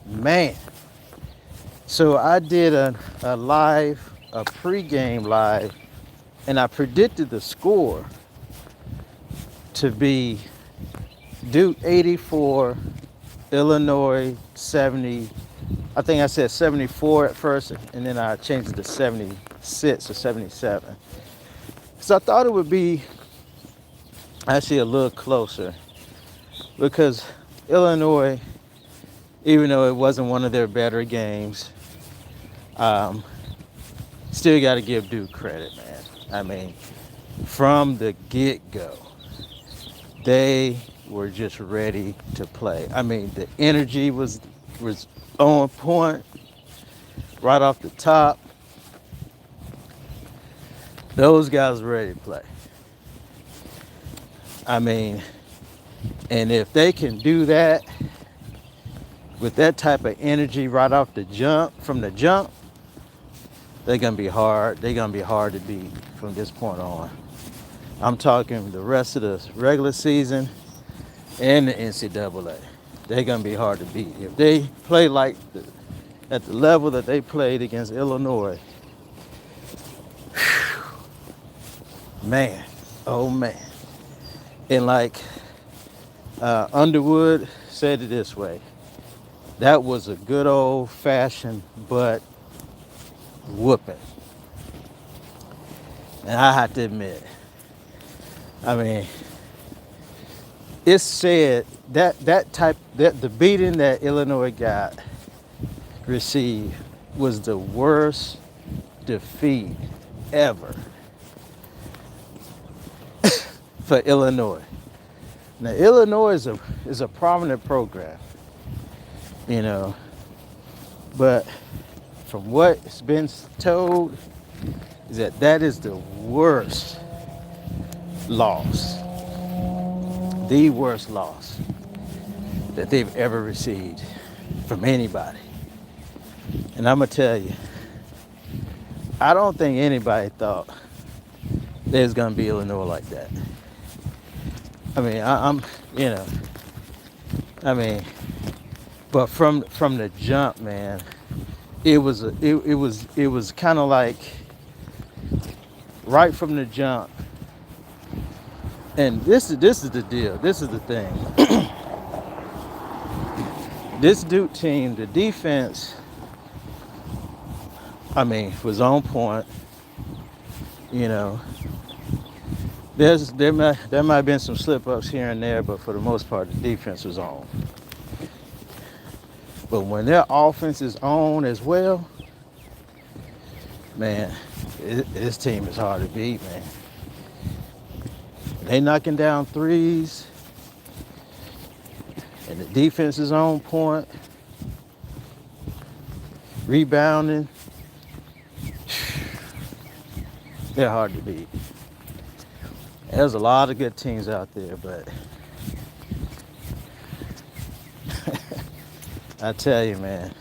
Man. So I did a pregame live, and I predicted the score to be Duke 84, Illinois 70. I think I said 74 at first, and then I changed it to 76 or 77. So I thought it would be actually a little closer because Illinois, even though it wasn't one of their better games, um, still got to give Duke credit, man. I mean, from the get-go, they were just ready to play. I mean, the energy was on point right off the top. Those guys were ready to play. I mean, and if they can do that with that type of energy right off the jump, from the jump, they're gonna be hard. They're gonna be hard to beat from this point on. I'm talking the rest of the regular season and the NCAA. They're gonna be hard to beat. If they play at the level that they played against Illinois, man, oh man. And like Underwood said it this way, that was a good old fashioned butt whooping. And I have to admit, I mean, it's said that the beating that Illinois received was the worst defeat ever for Illinois. Now Illinois is a prominent program, you know, but from what's been told is that is the worst loss, the worst loss that they've ever received from anybody. And I'm gonna tell you, I don't think anybody thought there's gonna be Illinois like that. I mean, I'm, you know, I mean, but from the jump, man, it was kind of like right from the jump. And this is the deal. This is the thing. This Duke team, the defense, I mean, was on point. You know, there might have been some slip ups here and there, but for the most part, the defense was on. But when their offense is on as well, man, this team is hard to beat, man. They knocking down threes, and the defense is on point, rebounding. They're hard to beat. There's a lot of good teams out there, but I tell you, man,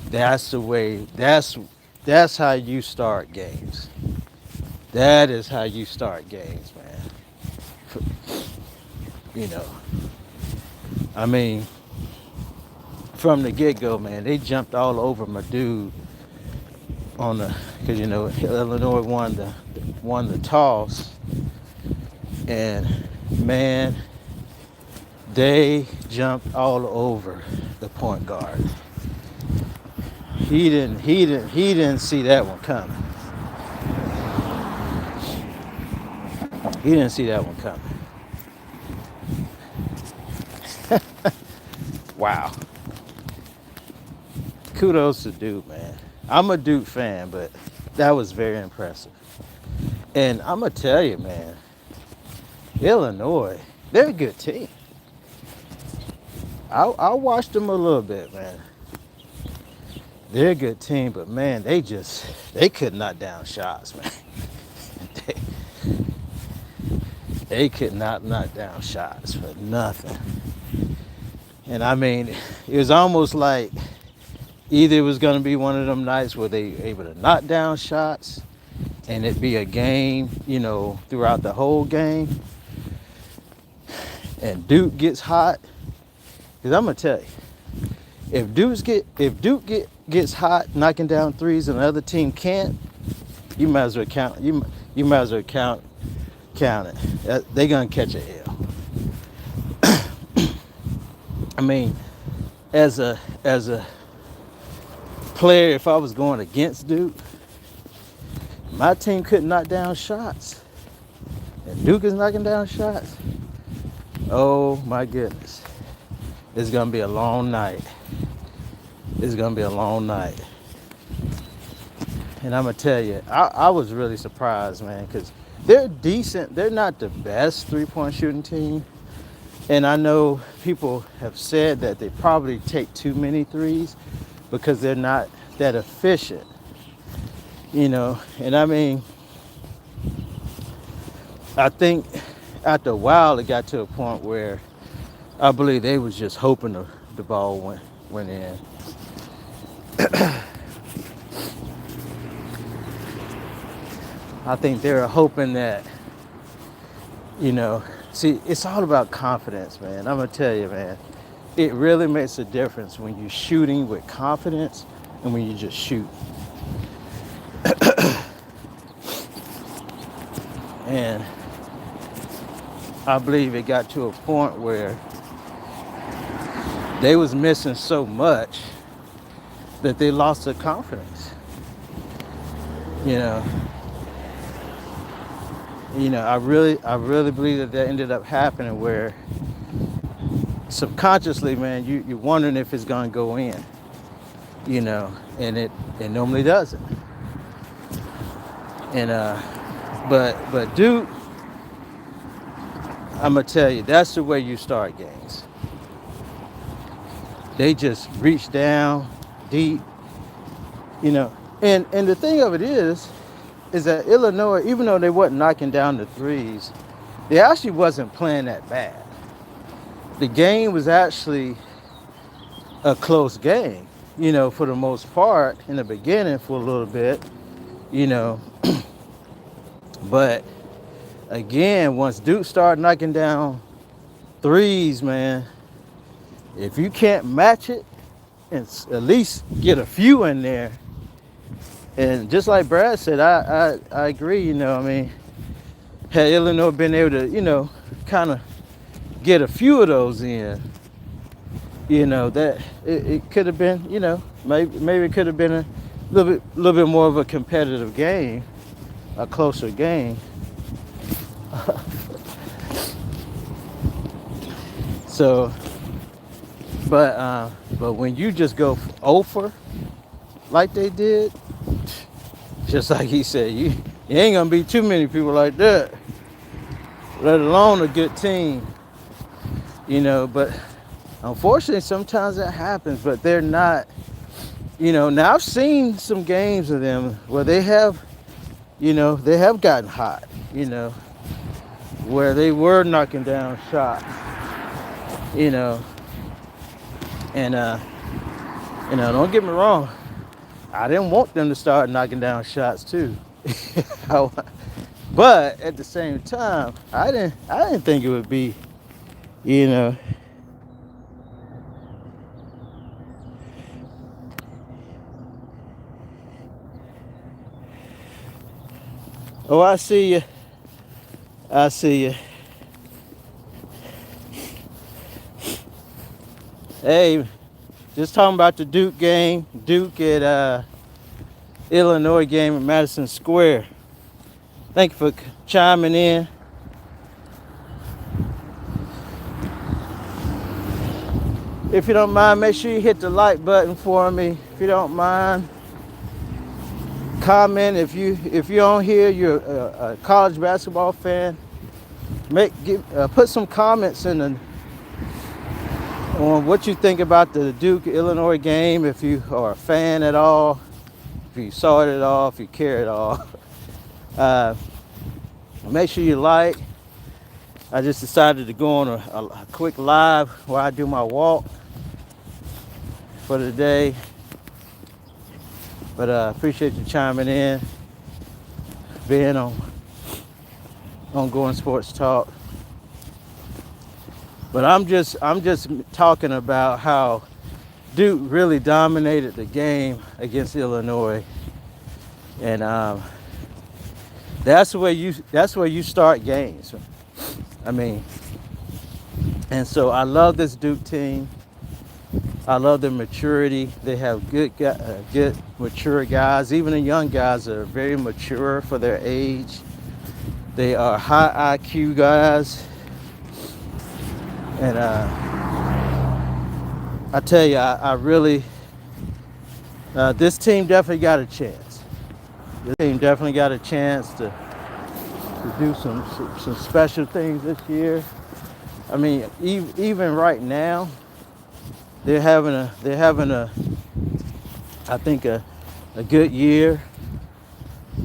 that's the way. That's how you start games. That is how you start games, man. You know, I mean, from the get-go, man, they jumped all over my dude because you know Illinois won the toss, and man, they jumped all over the point guard. He didn't see that one coming. He didn't see that one coming. Wow. Kudos to Duke, man. I'm a Duke fan, but that was very impressive. And I'm going to tell you, man, Illinois, they're a good team. I watched them a little bit, man. They're a good team, but man, they could knock down shots, man. They could not knock down shots for nothing. And I mean, it was almost like either it was going to be one of them nights where they were able to knock down shots and it'd be a game, you know, throughout the whole game. And Duke gets hot. Because I'm going to tell you, Gets hot knocking down threes and the other team can't, you might as well you might as well count it. They're gonna catch a L. I mean, as a player, if I was going against Duke, my team couldn't knock down shots. And Duke is knocking down shots. Oh my goodness. It's gonna be a long night. It's gonna be a long night. And I'm gonna tell you, I was really surprised, man, because they're decent. They're not the best three-point shooting team. And I know people have said that they probably take too many threes because they're not that efficient. And I mean, I think after a while it got to a point where I believe they was just hoping the ball went in. I think they were hoping that, see, it's all about confidence, man. I'm gonna tell you, man, it really makes a difference when you're shooting with confidence and when you just shoot. And I believe it got to a point where they was missing so much that they lost their confidence. I really believe that ended up happening where subconsciously, man, you're wondering if it's gonna go in, and it normally doesn't. And but Duke, I'm gonna tell you, that's the way you start games. They just reach down deep, and the thing of it is that Illinois, even though they wasn't knocking down the threes, they actually wasn't playing that bad. The game was actually a close game, for the most part in the beginning for a little bit, But again, once Duke started knocking down threes, man, if you can't match it and at least get a few in there, and just like Brad said, I agree, I mean, had Illinois been able to, kind of get a few of those in, that it could have been, maybe it could have been a little bit more of a competitive game, a closer game. So, but when you just go over like they did, just like he said, you ain't gonna be too many people like that, let alone a good team, but unfortunately sometimes that happens, but they're not, now I've seen some games of them where they have gotten hot, where they were knocking down shots, and don't get me wrong, I didn't want them to start knocking down shots too. But at the same time, I didn't think it would be, Oh, I see you. I see you. Hey, just talking about the Duke game. Duke at Illinois game at Madison Square. Thank you for chiming in. If you don't mind, make sure you hit the like button for me. If you don't mind. Comment if you're on here, you're a college basketball fan. Put some comments on what you think about the Duke Illinois game. If you are a fan at all, if you saw it at all, if you care at all. Make sure you like. I just decided to go on a quick live while I do my walk for the day. But appreciate you chiming in, being on Ongoing Sports Talk. But I'm just talking about how Duke really dominated the game against Illinois, and that's where you start games. I mean, and so I love this Duke team. I love their maturity. They have good mature guys. Even the young guys are very mature for their age. They are high IQ guys, and I tell you, I really this team definitely got a chance. This team definitely got a chance to do some special things this year. I mean, even right now, they're having a I think a good year.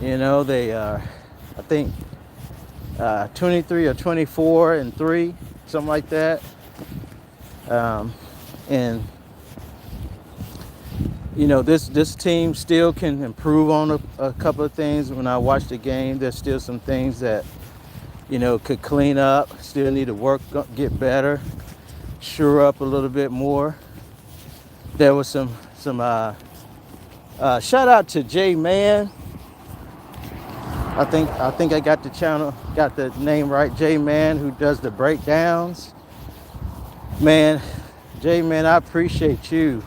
You know, they are, I think 23 or 24 and 3, something like that. And you know, this team still can improve on a couple of things. When I watch the game, there's still some things that, you know, could clean up, still need to work, get better, shore up a little bit more. There was some shout out to J Man. I think I got the name right. J Man, who does the breakdowns. Man, J Man, I appreciate you.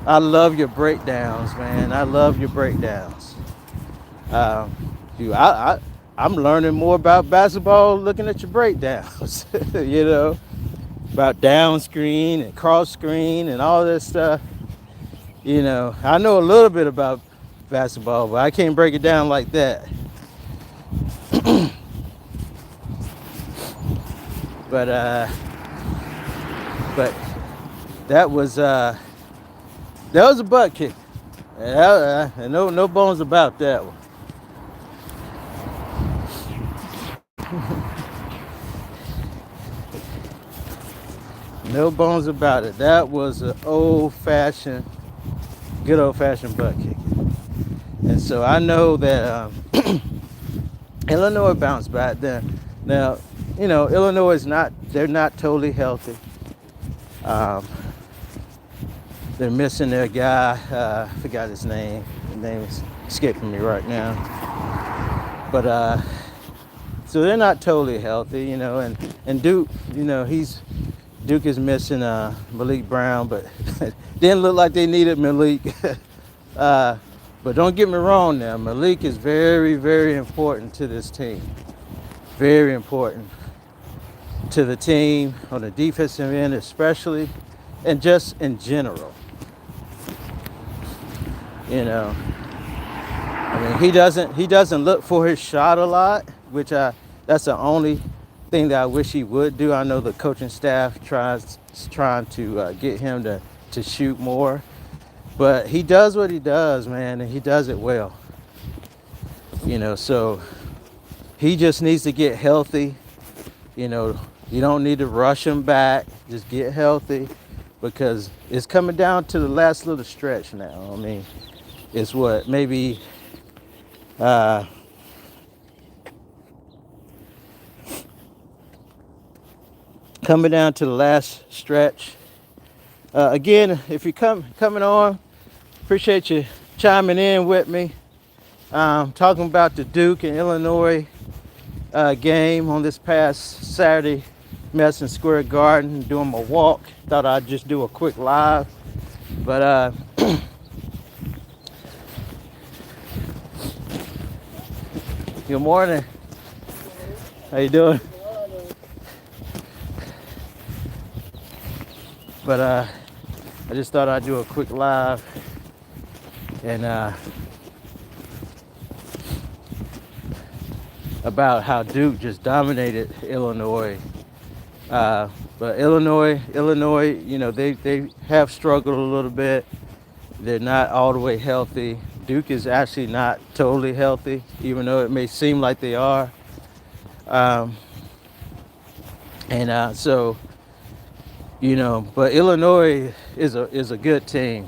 I love your breakdowns, man. I love your breakdowns. I'm learning more about basketball looking at your breakdowns. You know, about down screen and cross screen and all this stuff. You know, I know a little bit about basketball, but I can't break it down like that. But that was a butt kick. And no bones about that one. No bones about it. That was an good old-fashioned butt kick. And so I know that Illinois bounced back then. Now, you know, Illinois they're not totally healthy. They're missing their guy. I forgot his name. His name is escaping me right now. But so they're not totally healthy, you know. And Duke, you know, Duke is missing Malik Brown, but didn't look like they needed Malik. But don't get me wrong now, Malik is very, very important to this team. Very important to the team on the defensive end especially, and just in general. You know, I mean, he doesn't look for his shot a lot, which that's the only thing that I wish he would do. I know the coaching staff trying to get him to shoot more, but he does what he does, man, and he does it well. You know, so he just needs to get healthy. You know, you don't need to rush him back. Just get healthy, because it's coming down to the last little stretch now. I mean, it's what, maybe coming down to the last stretch. Again, if you're coming on, appreciate you chiming in with me. Talking about the Duke and Illinois game on this past Saturday, Madison Square Garden, doing my walk. Thought I'd just do a quick live, but good morning. How you doing? But I just thought I'd do a quick live and about how Duke just dominated Illinois. But Illinois, you know, they have struggled a little bit. They're not all the way healthy. Duke is actually not totally healthy, even though it may seem like they are. So, you know, but Illinois is a good team.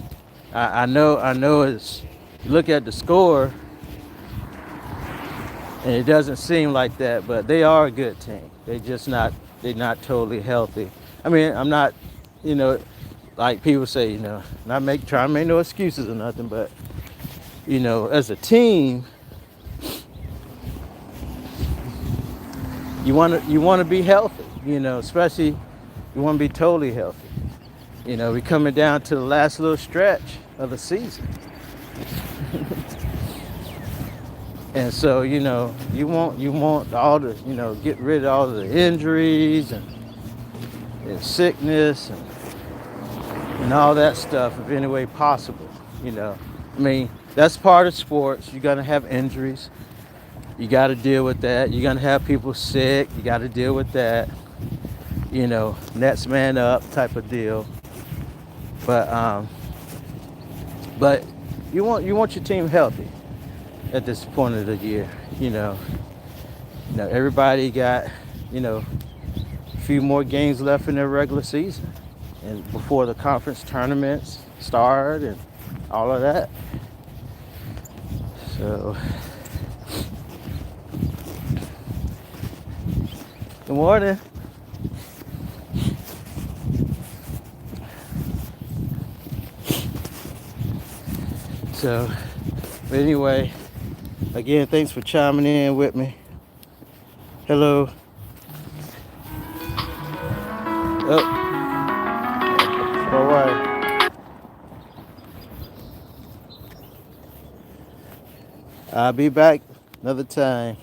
I know it's, look at the score and it doesn't seem like that, but they are a good team. They're not totally healthy. I mean, I'm not, you know, like people say, trying to make no excuses or nothing, but as a team, you want to be healthy, especially you want to be totally healthy. We coming down to the last little stretch of the season. And so, you want all the, get rid of all the injuries and sickness and all that stuff if any way possible. I mean, that's part of sports. You're gonna have injuries. You got to deal with that. You're gonna have people sick. You got to deal with that. Next man up type of deal. But you want your team healthy at this point of the year. Everybody got a few more games left in their regular season, and before the conference tournaments start and all of that. So, good morning. So, but anyway, again, thanks for chiming in with me. Hello. Oh, all right. I'll be back another time.